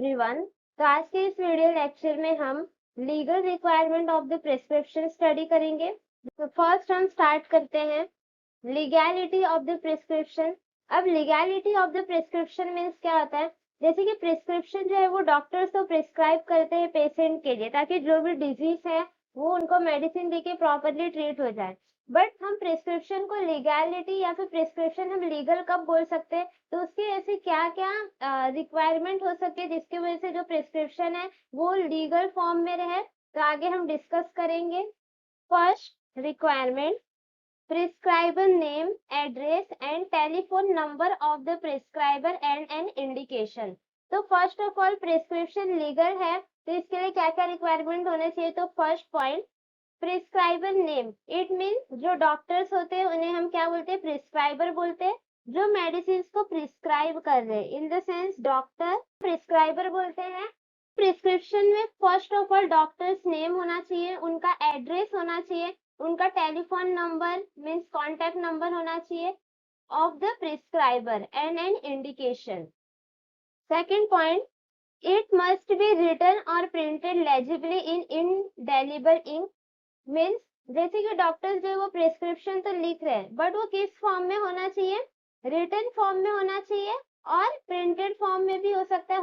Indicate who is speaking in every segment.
Speaker 1: Everyone. तो आज के इस वीडियो लेक्चर में हम legal requirement of the prescription study करेंगे। तो फर्स्ट हम स्टार्ट करते हैं लीगैलिटी ऑफ द प्रिस्क्रिप्शन। अब legality of the prescription means क्या होता है, जैसे कि प्रिस्क्रिप्शन जो है वो डॉक्टर्स तो प्रिस्क्राइब करते हैं पेशेंट के लिए ताकि जो भी डिजीज है वो उनको मेडिसिन देके प्रॉपरली ट्रीट हो जाए। बट हम प्रिस्क्रिप्शन को लीगैलिटी या फिर प्रिस्क्रिप्शन हम लीगल कब बोल सकते हैं, तो उसके ऐसे क्या क्या रिक्वायरमेंट हो सकती है जिसकी वजह से जो प्रिस्क्रिप्शन है वो लीगल फॉर्म में रहे। तो आगे हम डिस्कस करेंगे। First requirement, prescriber name, address and telephone number of the prescriber and an indication। तो first of all prescription legal है तो इसके लिए क्या क्या रिक्वायरमेंट होने चाहिए। तो first point, prescriber name. It means जो डॉक्टर्स होते हैं उन्हें हम क्या बोलते हैं, प्रिस्क्राइबर बोलते हैं। जो मेडिसिन को प्रिस्क्राइब कर रहे हैं in the sense doctor prescriber बोलते हैं। प्रिस्क्रिप्शन में first of all doctor's name होना चाहिए, उनका एड्रेस होना चाहिए, उनका telephone number means contact number होना चाहिए of the prescriber and an indication. Second point, it must be written और printed legibly in indelible ink. Means जैसे कि डॉक्टर्स जो वो प्रिस्क्रिप्शन तो लिख रहे हैं बट वो किस फॉर्म में होना चाहिए, रिटन फॉर्म में होना चाहिए और प्रिंटेड फॉर्म में भी हो सकता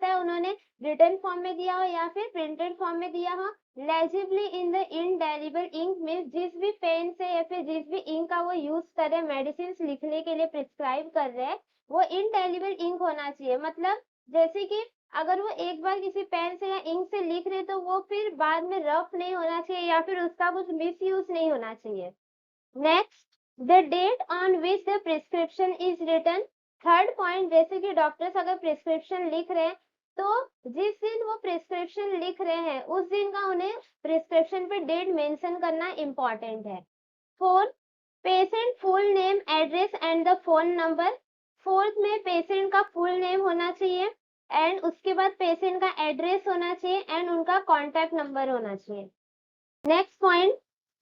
Speaker 1: है उन्होंने रिटन फॉर्म में दिया हो या फिर प्रिंटेड फॉर्म में दिया हो। Legibly in the indelible ink means जिस भी पेन से या फिर जिस भी इंक का वो यूज कर रहे हैं मेडिसिन लिखने के लिए प्रिस्क्राइब कर रहे हैं वो इंडेलिबल इंक होना चाहिए। मतलब जैसे कि अगर वो एक बार किसी पेन से या इंक से लिख रहे तो वो फिर बाद में रफ नहीं होना चाहिए या फिर उसका कुछ मिस यूज नहीं होना चाहिए। Next, the date on which the prescription is written. Third point, जैसे कि डॉक्टर्स अगर प्रिस्क्रिप्शन लिख रहे हैं तो जिस दिन वो प्रिस्क्रिप्शन लिख रहे हैं उस दिन का उन्हें प्रिस्क्रिप्शन पे डेट मेंशन करना इम्पोर्टेंट है। Fourth, patient full name, address and the phone number. Fourth में पेशेंट का फुल नेम होना चाहिए एंड उसके बाद पेशेंट का एड्रेस होना चाहिए एंड उनका कॉन्टैक्ट नंबर होना चाहिए। नेक्स्ट पॉइंट,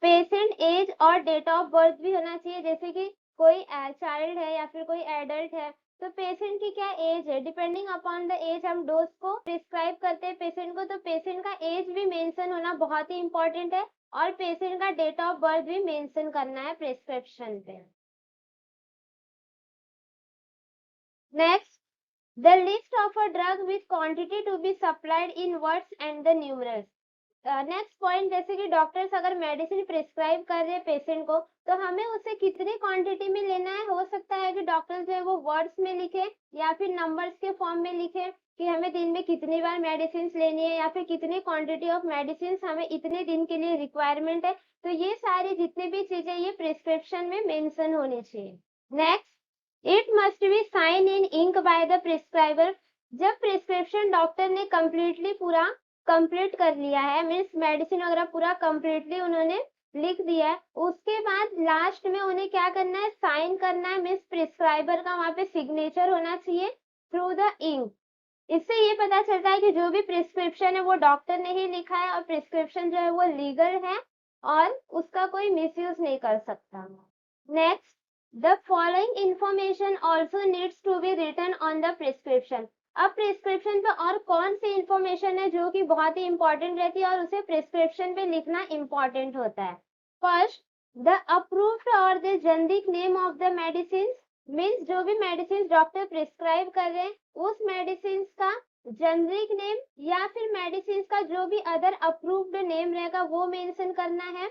Speaker 1: पेशेंट एज और डेट ऑफ बर्थ भी होना चाहिए। जैसे कि कोई चाइल्ड है या फिर कोई एडल्ट है तो पेशेंट की क्या एज है, डिपेंडिंग अपॉन द एज हम डोज को प्रिस्क्राइब करते हैं पेशेंट को, तो पेशेंट का एज भी मेंशन होना बहुत ही इंपॉर्टेंट है और पेशेंट का डेट ऑफ बर्थ भी मेंशन करना है प्रिस्क्रिप्शन पे। Next, the list of a drug with quantity to be supplied in words and the numerals. Next point, जैसे कि डॉक्टर्स अगर मेडिसिन प्रिस्क्राइब कर रहे हैं पेशेंट को तो हमें उसे कितनी क्वांटिटी में लेना है। हो सकता है कि डॉक्टर जो है वो वर्ड्स में लिखे या फिर नंबर्स के फॉर्म में लिखे कि हमें दिन में कितनी बार मेडिसिन लेनी है या फिर कितनी क्वांटिटी ऑफ मेडिसिन हमें इतने दिन के लिए रिक्वायरमेंट है। तो ये सारी जितनी भी चीजें ये प्रिस्क्रिप्शन में मेंशन होनी चाहिए। Next, it must be sign in ink by the prescriber. जब प्रिस्क्रिप्शन डॉक्टर ने कंप्लीटली पूरा कंप्लीट कर लिया है मीन्स मेडिसिन वगैरह पूरा कंप्लीटली उन्होंने लिख दिया है, उसके बाद लास्ट में उन्हें क्या करना है, साइन करना है मीन्स प्रिस्क्राइबर का वहां पे सिग्नेचर होना चाहिए थ्रू द इंक। इससे ये पता चलता है कि जो भी प्रिस्क्रिप्शन है वो डॉक्टर ने ही लिखा है और प्रिस्क्रिप्शन जो है वो लीगल है और उसका कोई मिसयूज नहीं कर सकता। Next, the following information also needs to be written on the prescription. अब प्रिस्क्रिप्शन पे और कौन सी इंफॉर्मेशन है जो कि बहुत ही इंपॉर्टेंट रहती है और उसे प्रिस्क्रिप्शन पे लिखना इंपॉर्टेंट होता है। फर्स्ट, द अप्रूव्ड और the generic name of the medicine. Means जो भी मेडिसिन डॉक्टर प्रिस्क्राइब कर रहे हैं उस मेडिसिन का जेनेरिक नेम या फिर मेडिसिन का जो भी अदर अप्रूव्ड नेम रहेगा वो मेंशन करना है।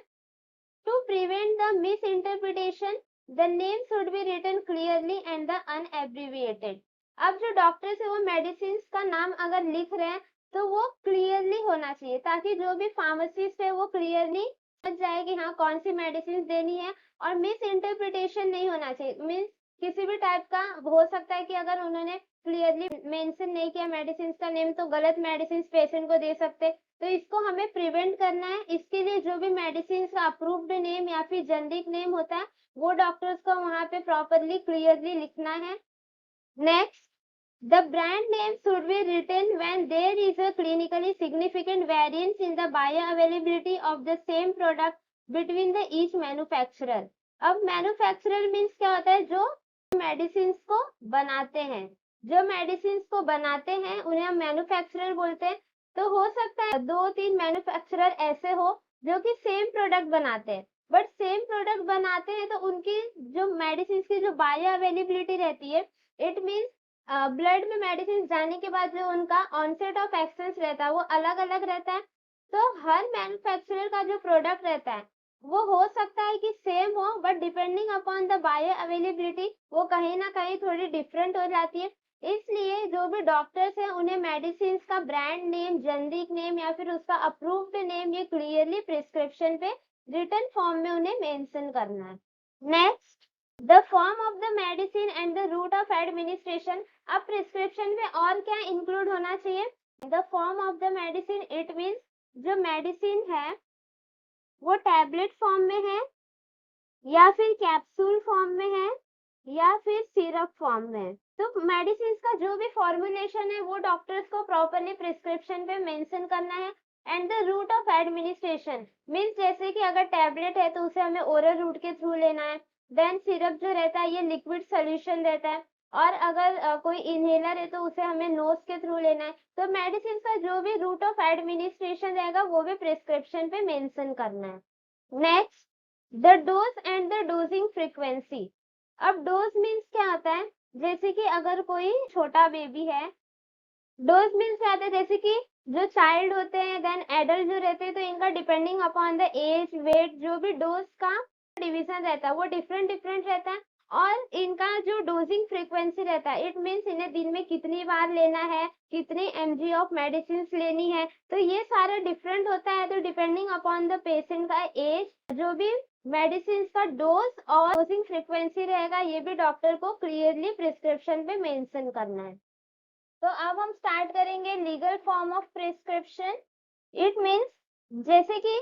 Speaker 1: To prevent the misinterpretation the name should be written clearly and the unabbreviated. अब जो डॉक्टर है वो मेडिसिन का नाम अगर लिख रहे हैं तो वो क्लियरली होना चाहिए ताकि जो भी फार्मासिस्ट है वो क्लियरली समझ जाए कि हाँ कौन सी मेडिसिन देनी है और मिस इंटरप्रिटेशन नहीं होना चाहिए। मीन्स किसी भी टाइप का हो सकता है कि अगर उन्होंने क्लियरली मेंशन नहीं किया मेडिसिन का नेम तो गलत मेडिसिन पेशेंट को दे सकते। तो इसको हमें प्रिवेंट करना है, इसके लिए जो भी मेडिसिन का अप्रूव्ड नेम या फिर जेनेरिक नेम होता है वो डॉक्टर्स को वहां पे प्रॉपरली क्लियरली लिखना है। Next, the brand name should be written when there is a clinically significant variance in the bioavailability of the same product between the each manufacturer। अब मैन्युफैक्चरर मीन्स क्या होता है, जो मेडिसिन को बनाते हैं। जो मेडिसिन को बनाते हैं उन्हें हम मैन्युफैक्चरर बोलते हैं। तो हो सकता है 2-3 मैन्युफैक्चरर ऐसे हो जो कि सेम प्रोडक्ट बनाते हैं, बट सेम प्रोडक्ट बनाते हैं तो उनकी जो मेडिसिन की जो बायो अवेलेबिलिटी रहती है, इट मीन्स ब्लड में मेडिसिन जाने के बाद जो उनका ऑनसेट ऑफ एक्शन रहता है वो अलग अलग रहता है। तो हर मैन्युफैक्चरर का जो प्रोडक्ट रहता है वो हो सकता है कि सेम हो, but depending upon the bio availability वो कहीं ना कहीं थोड़ी डिफरेंट हो जाती है। इसलिए जो भी डॉक्टर्स हैं उन्हें मेडिसिन का ब्रांड नेम, जेनरिक नेम या फिर उसका अप्रूव्ड नेम ये क्लियरली प्रिस्क्रिप्शन पे रिटन फॉर्म में उन्हें मेंशन करना है। Next, the form of the medicine and the route of administration. अब प्रिस्क्रिप्शन में और क्या इंक्लूड होना चाहिए? The form of the medicine, it means जो मेडिसिन है वो टैबलेट फॉर्म में है या फिर कैप्सूल फॉर्म में है या फिर सिरप फॉर्म में। तो मेडिसिन का जो भी फॉर्मुलेशन है वो डॉक्टर्स को प्रॉपरली प्रिस्क्रिप्शन पे मेंशन करना है। And the route of administration means जैसे कि अगर टैबलेट है तो उसे हमें ओरल रूट के थ्रू लेना है। देन सिरप जो रहता है ये लिक्विड सोल्यूशन रहता है, और अगर कोई इनहेलर है तो उसे हमें नोज के थ्रू लेना है। तो मेडिसिन का जो भी रूट ऑफ एडमिनिस्ट्रेशन रहेगा वो भी प्रिस्क्रिप्शन पे मेंशन करना है। Next, the dose and the dosing frequency. अब डोज मीन्स क्या होता है? जैसे कि अगर कोई छोटा बेबी है, डोज मीन्स क्या होता है? जैसे कि जो चाइल्ड होते हैं देन एडल्ट जो रहते हैं, तो इनका depending upon the age, weight, जो भी डोज का डिवीजन रहता है वो डिफरेंट डिफरेंट रहता है। और इनका जो डोजिंग फ्रीक्वेंसी रहता है, इट मीन्स इन्हें दिन में कितनी बार लेना है, कितनी mg ऑफ मेडिसिन लेनी है, तो ये सारा डिफरेंट होता है। तो डिपेंडिंग अपॉन द पेशेंट का एज, जो भी मेडिसिन का डोज और डोजिंग फ्रीक्वेंसी रहेगा ये भी डॉक्टर को क्लियरली प्रिस्क्रिप्शन पे मेंशन करना है। तो अब हम स्टार्ट करेंगे legal form of prescription. It means जैसे कि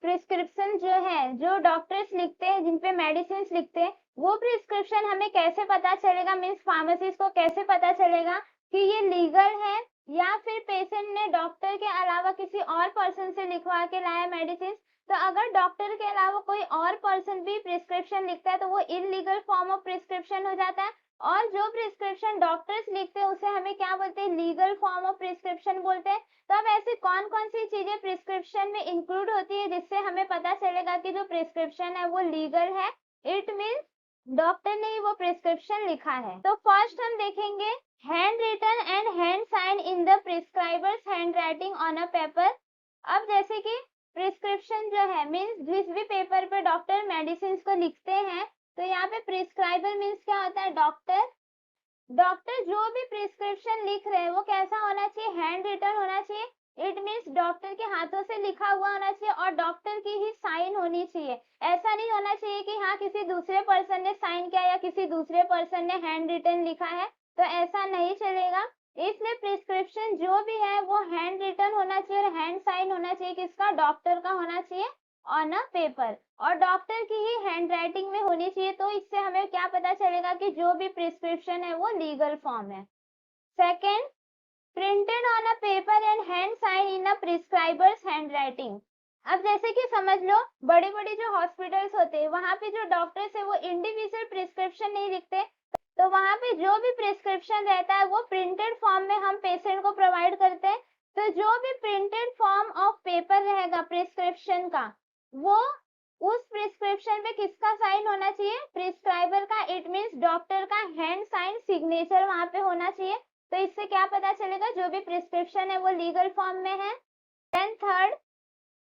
Speaker 1: प्रिस्क्रिप्शन जो है, जो डॉक्टर्स लिखते हैं, जिन पे मेडिसिन लिखते हैं, वो प्रिस्क्रिप्शन हमें कैसे पता चलेगा? मीन्स फार्मासिस्ट को कैसे पता चलेगा कि ये लीगल है या फिर पेशेंट ने डॉक्टर के अलावा किसी और पर्सन से लिखवा के लाया मेडिसिन? तो अगर डॉक्टर के अलावा कोई और पर्सन भी प्रिस्क्रिप्शन लिखता है तो वो इलीगल फॉर्म ऑफ प्रिस्क्रिप्शन हो जाता है। और जो प्रिस्क्रिप्शन डॉक्टर्स लिखते हैं उसे हमें क्या बोलते हैं? लीगल फॉर्म ऑफ प्रिस्क्रिप्शन बोलते हैं। तो अब ऐसी कौन कौन सी चीजें प्रिस्क्रिप्शन में इंक्लूड होती है जिससे हमें पता चलेगा कि जो प्रिस्क्रिप्शन है वो लीगल है? इट मीन्स डॉक्टर ने ही वो प्रिस्क्रिप्शन लिखा है। तो फर्स्ट हम देखेंगे hand written and hand sign in the prescriber's handwriting on a paper. अब जैसे कि प्रिस्क्रिप्शन जो है मीन्स जिस भी पेपर पे डॉक्टर मेडिसिन को लिखते हैं, तो यहाँ पे प्रिस्क्राइबर मीन्स क्या होता है? डॉक्टर। डॉक्टर जो भी प्रिस्क्रिप्शन लिख रहे हैं वो कैसा होना चाहिए? हैंड रिटन होना चाहिए। इट मीन्स डॉक्टर के हाथों से लिखा हुआ होना चाहिए और डॉक्टर की ही साइन होनी चाहिए। ऐसा नहीं होना चाहिए कि हाँ किसी दूसरे पर्सन ने साइन किया या किसी दूसरे पर्सन ने हैंड रिटन लिखा है, तो ऐसा नहीं चलेगा। इसलिए प्रिस्क्रिप्शन जो भी है वो हैंड रिटन होना चाहिए और हैंड साइन होना चाहिए। किसका? डॉक्टर का होना चाहिए ऑन अ पेपर, और डॉक्टर की ही हैंड राइटिंग में होनी चाहिए। तो इससे हमें क्या पता चलेगा कि जो भी प्रिस्क्रिप्शन है वो लीगल फॉर्म है। Second, printed on a paper and hand sign in a prescriber's handwriting. अब जैसे कि समझ लो बड़े बड़े जो हॉस्पिटल्स होते हैं वहां पे जो डॉक्टर्स है वो इंडिविजुअल प्रिस्क्रिप्शन नहीं लिखते, तो वहां पे जो भी प्रिस्क्रिप्शन रहता है वो प्रिंटेड फॉर्म में हम पेशेंट को प्रोवाइड करते हैं। तो जो भी प्रिंटेड फॉर्म ऑफ पेपर रहेगा प्रिस्क्रिप्शन का, वो उस प्रिस्क्रिप्शन पे किसका साइन होना चाहिए? प्रिस्क्राइबर का। इट मीन्स डॉक्टर का हैंड साइन सिग्नेचर वहां पे होना चाहिए। तो इससे क्या पता चलेगा? जो भी प्रिस्क्रिप्शन है वो लीगल फॉर्म में है। Then third,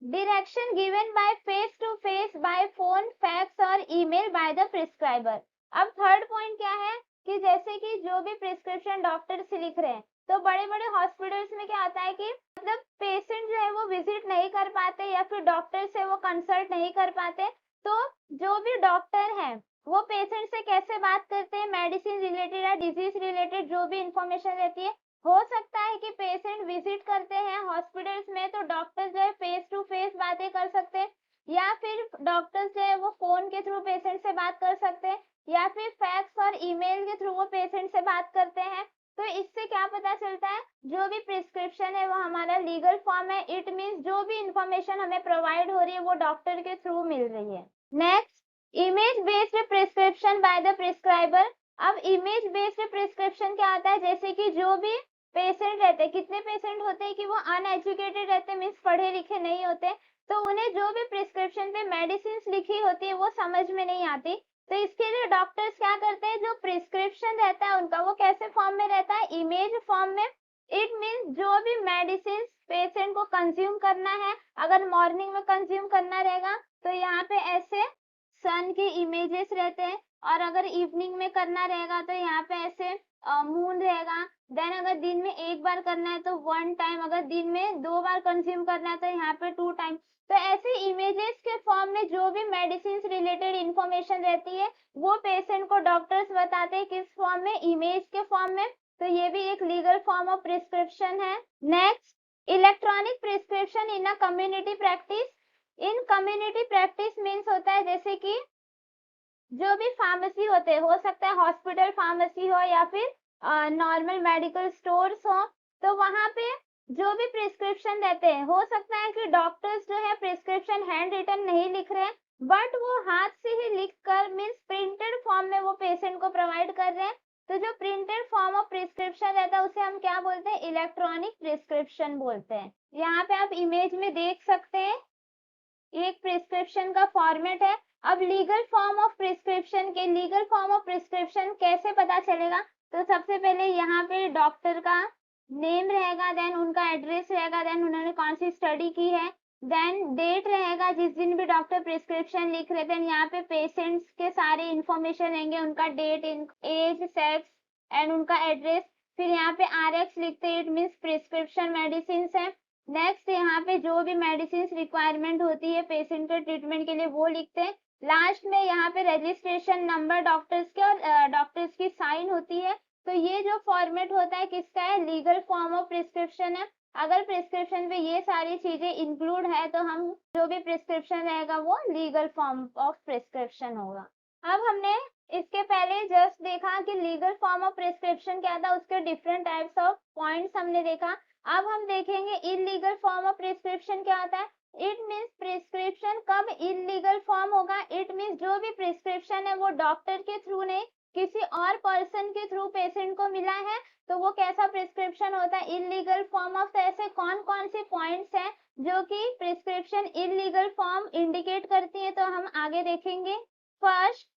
Speaker 1: direction given by face to face, by phone, fax और ईमेल बाय द प्रिस्क्राइबर। अब थर्ड पॉइंट क्या है कि जैसे कि जो भी प्रिस्क्रिप्शन डॉक्टर से लिख रहे हैं, तो बड़े बड़े हॉस्पिटल्स में क्या होता है कि मतलब पेशेंट जो है वो विजिट नहीं कर पाते या फिर डॉक्टर से वो कंसल्ट नहीं कर पाते। तो जो भी डॉक्टर है वो पेशेंट से कैसे बात करते हैं? मेडिसिन रिलेटेड या डिजीज रिलेटेड जो भी इंफॉर्मेशन रहती है, हो सकता है कि पेशेंट विजिट करते हैं हॉस्पिटल्स में तो डॉक्टर जो है फेस टू फेस बातें कर सकते हैं, या फिर डॉक्टर जो है वो फोन के थ्रू पेशेंट से बात कर सकते हैं, या फिर फैक्स और ईमेल के थ्रू वो पेशेंट से बात करते हैं। तो इससे क्या पता चलता है? जो भी प्रिस्क्रिप्शन है वो हमारा लीगल फॉर्म है। इट मीन्स जो भी इंफॉर्मेशन हमें प्रोवाइड हो रही है वो डॉक्टर के थ्रू मिल रही है। Next, image based prescription bye the prescriber. अब इमेज बेस्ड प्रिस्क्रिप्शन क्या आता है, जैसे कि जो भी पेशेंट रहते हैं, कितने पेशेंट होते हैं कि वो अनएजुकेटेड रहते हैं, मीन्स पढ़े लिखे नहीं होते, तो उन्हें जो भी प्रिस्क्रिप्शन पे मेडिसिन लिखी होती है वो समझ में नहीं आती। तो इसके लिए डॉक्टर्स क्या करते हैं, जो प्रिस्क्रिप्शन रहता है उनका वो कैसे फॉर्म में रहता है, इमेज फॉर्म में। इट मीन्स जो भी मेडिसिन पेशेंट को कंज्यूम करना है, अगर मॉर्निंग में कंज्यूम करना रहेगा तो यहाँ पे ऐसे सन के इमेजेस रहते हैं, और अगर इवनिंग में करना रहेगा तो यहाँ पे ऐसे मून रहेगा। देन अगर दिन में एक बार करना है तो 1 टाइम, अगर दिन में 2 बार कंज्यूम करना है तो यहाँ पे 2 टाइम। तो ऐसे इमेजेस के फॉर्म में जो भी मेडिसिन रिलेटेड इंफॉर्मेशन रहती है वो पेशेंट को डॉक्टर्स बताते हैं, किस फॉर्म में, इमेज के फॉर्म में। तो ये भी एक लीगल फॉर्म ऑफ प्रिस्क्रिप्शन है। Next, electronic prescription in a community practice. In community practice means होता है जैसे कि जो भी फार्मेसी होते हैं, हो सकता है हॉस्पिटल फार्मेसी हो या फिर नॉर्मल मेडिकल स्टोर्स हो, तो वहां पे जो भी प्रिस्क्रिप्शन रहते हैं, हो सकता है कि डॉक्टर्स जो है प्रिस्क्रिप्शन हैंड रिटन नहीं लिख रहे हैं, बट वो हाथ से ही लिख कर मीन्स प्रिंटेड फॉर्म में वो पेशेंट को प्रोवाइड कर रहे हैं। तो जो प्रिंटेड फॉर्म ऑफ प्रिस्क्रिप्शन रहता है उसे हम क्या बोलते हैं, इलेक्ट्रॉनिक प्रिस्क्रिप्शन बोलते हैं। यहाँ पे आप इमेज में देख सकते हैं, एक प्रिस्क्रिप्शन का फॉर्मेट है। अब लीगल फॉर्म ऑफ प्रिस्क्रिप्शन कैसे पता चलेगा, तो सबसे पहले यहाँ पे डॉक्टर का नेम रहेगा, देन उनका एड्रेस रहेगा, देन उन्होंने कौन सी स्टडी की है, देन डेट रहेगा जिस दिन भी डॉक्टर प्रिस्क्रिप्शन लिख रहे थे, यहाँ पे पेशेंट्स के सारे इंफॉर्मेशन रहेंगे, उनका डेट, एज, सेक्स एंड उनका एड्रेस। फिर यहाँ पे RX लिखते हैं, इट मीन्स प्रिस्क्रिप्शन मेडिसिन है। नेक्स्ट यहाँ पे जो भी मेडिसिन रिक्वायरमेंट होती है पेशेंट के ट्रीटमेंट के लिए वो लिखते हैं। लास्ट में यहाँ पे रजिस्ट्रेशन नंबर डॉक्टर्स के और डॉक्टर्स की साइन होती है। तो ये जो फॉर्मेट होता है किसका है, लीगल फॉर्म ऑफ प्रिस्क्रिप्शन है। अगर प्रिस्क्रिप्शन पे ये सारी चीजें इंक्लूड है तो हम जो भी प्रिस्क्रिप्शन रहेगा वो लीगल फॉर्म ऑफ प्रिस्क्रिप्शन होगा। अब हमने इसके पहले जस्ट देखा कि लीगल फॉर्म ऑफ प्रिस्क्रिप्शन क्या था, उसके डिफरेंट टाइप्स ऑफ पॉइंट्स हमने देखा। अब हम देखेंगे इलीगल फॉर्म ऑफ प्रिस्क्रिप्शन क्या होता है। इट मीन्स प्रिस्क्रिप्शन कब इलीगल फॉर्म होगा, इट मीन्स जो भी प्रिस्क्रिप्शन है वो डॉक्टर के थ्रू नहीं किसी और पर्सन के थ्रू पेशेंट को मिला है तो वो कैसा प्रिस्क्रिप्शन होता है, इलीगल फॉर्म ऑफ। तो ऐसे कौन कौन से पॉइंट्स हैं जो कि प्रिस्क्रिप्शन इलीगल फॉर्म इंडिकेट करती है, तो हम आगे देखेंगे। First,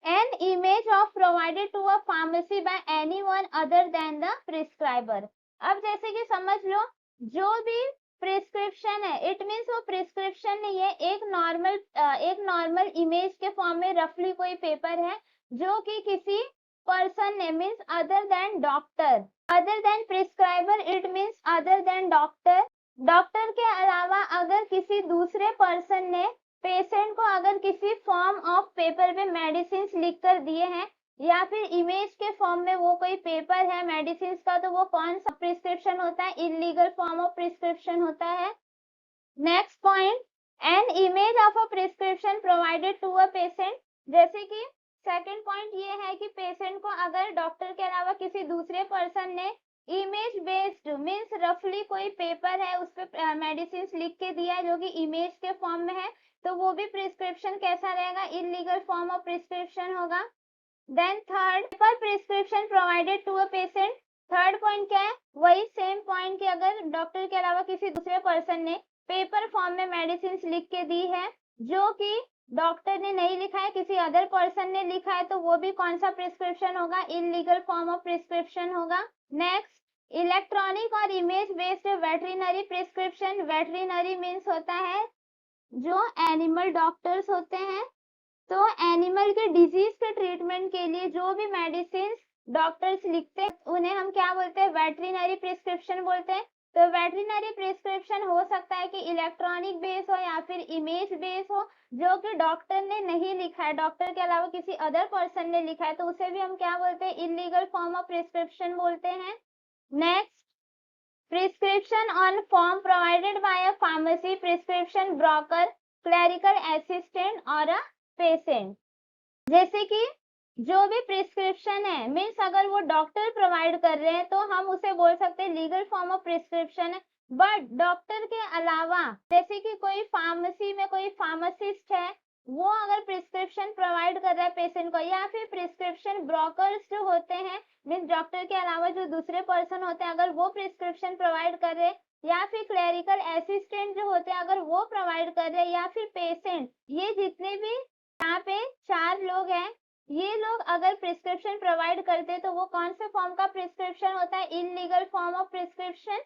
Speaker 1: an image of provided to a pharmacy by anyone other than the prescriber। अब जैसे कि समझ लो जो भी प्रिस्क्रिप्शन है इट मीन्स वो प्रिस्क्रिप्शन नहीं है, एक नॉर्मल इमेज के फॉर्म में रफली कोई पेपर है जो कि किसी पर्सन ने means other than doctor, other than prescriber, it means other than doctor, doctor के अलावा अगर किसी दूसरे पर्सन ने पेशेंट को अगर किसी फॉर्म ऑफ पेपर पे मेडिसिन लिख कर दिए हैं या फिर इमेज के फॉर्म में वो कोई पेपर है मेडिसिन का, तो वो कौन सा प्रिस्क्रिप्शन होता है, इलीगल फॉर्म ऑफ प्रिस्क्रिप्शन होता है। Next point, an image of a prescription provided to a patient. जैसे कि सेकंड पॉइंट ये है कि पेशेंट को अगर डॉक्टर के अलावा किसी दूसरे पर्सन ने इमेज बेस्ड मीन्स रफली कोई पेपर है उस पर मेडिसिन लिख के दिया है जो कि इमेज के फॉर्म में है, तो वो भी प्रिस्क्रिप्शन कैसा रहेगा, इलीगल फॉर्म ऑफ प्रिस्क्रिप्शन होगा। Then third, paper prescription provided to a patient. Third point क्या है, वही सेम पॉइंट कि अगर डॉक्टर के अलावा किसी दूसरे पर्सन ने पेपर फॉर्म में मेडिसिन लिख के दी है जो कि डॉक्टर ने नहीं लिखा है, किसी अदर पर्सन ने लिखा है, तो वो भी कौन सा प्रिस्क्रिप्शन होगा, इलीगल फॉर्म ऑफ प्रिस्क्रिप्शन होगा। नेक्स्ट, इलेक्ट्रॉनिक और image based veterinary prescription. Veterinary means होता है जो एनिमल डॉक्टर्स होते हैं, तो एनिमल के डिजीज के ट्रीटमेंट के लिए जो भी मेडिसिन डॉक्टर्स लिखते हैं उन्हें हम क्या बोलते हैं, वेटरिनरी प्रिस्क्रिप्शन बोलते हैं। तो वेटरिनरी प्रिस्क्रिप्शन हो सकता है कि इलेक्ट्रॉनिक बेस हो या फिर इमेज बेस हो जो कि डॉक्टर ने नहीं लिखा है, डॉक्टर के अलावा किसी अदर पर्सन ने लिखा है, तो उसे भी हम क्या बोलते हैं, इलीगल फॉर्म ऑफ प्रिस्क्रिप्शन बोलते हैं। Next, prescription on form provided by a pharmacy, prescription broker, clerical assistant और a patient। जैसे कि जो भी प्रिस्क्रिप्शन है मीन्स अगर वो डॉक्टर प्रोवाइड कर रहे हैं तो हम उसे बोल सकते हैं लीगल फॉर्म ऑफ प्रिस्क्रिप्शन है। बट डॉक्टर के अलावा जैसे कि कोई फार्मेसी में कोई फार्मासिस्ट है वो अगर प्रिस्क्रिप्शन प्रोवाइड कर रहा है पेशेंट को, या फिर प्रिस्क्रिप्शन ब्रोकर्स जो होते हैं मीन्स डॉक्टर के अलावा जो दूसरे पर्सन होते हैं, अगर वो प्रिस्क्रिप्शन प्रोवाइड कर रहे हैं, या फिर क्लेरिकल असिस्टेंट जो होते हैं अगर वो प्रोवाइड कर रहे हैं, या फिर पेशेंट, ये जितने भी यहाँ पे 4 लोग हैं, ये लोग अगर प्रिस्क्रिप्शन प्रोवाइड करते हैं तो वो कौन से फॉर्म का प्रिस्क्रिप्शन होता है? Illegal form of prescription.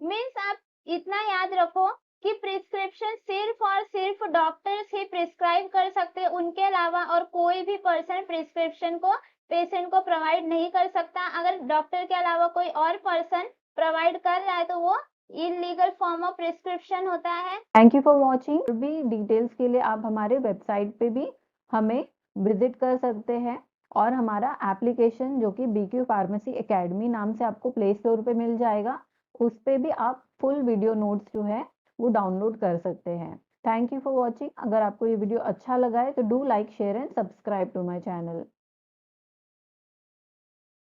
Speaker 1: Means आप इतना याद रखो कि प्रिस्क्रिप्शन सिर्फ और सिर्फ डॉक्टर्स ही प्रिस्क्राइब कर सकते हैं, उनके अलावा और कोई भी पर्सन प्रिस्क्रिप्शन को पेशेंट को प्रोवाइड नहीं कर सकता। अगर डॉक्टर के अलावा कोई और पर्सन प्रोवाइड कर रहा है तो वो इलीगल फॉर्म ऑफ प्रिस्क्रिप्शन होता है।
Speaker 2: Thank you for watching. और भी डिटेल्स के लिए आप हमारे वेबसाइट पे भी हमें विजिट कर सकते हैं, और हमारा एप्लीकेशन जो कि BQ फार्मेसी एकेडमी नाम से आपको प्ले स्टोर पे मिल जाएगा, उस पे भी आप फुल वीडियो नोट्स जो है वो डाउनलोड कर सकते हैं। Thank you for watching. अगर आपको ये वीडियो अच्छा लगा है तो do like, share and subscribe to my channel.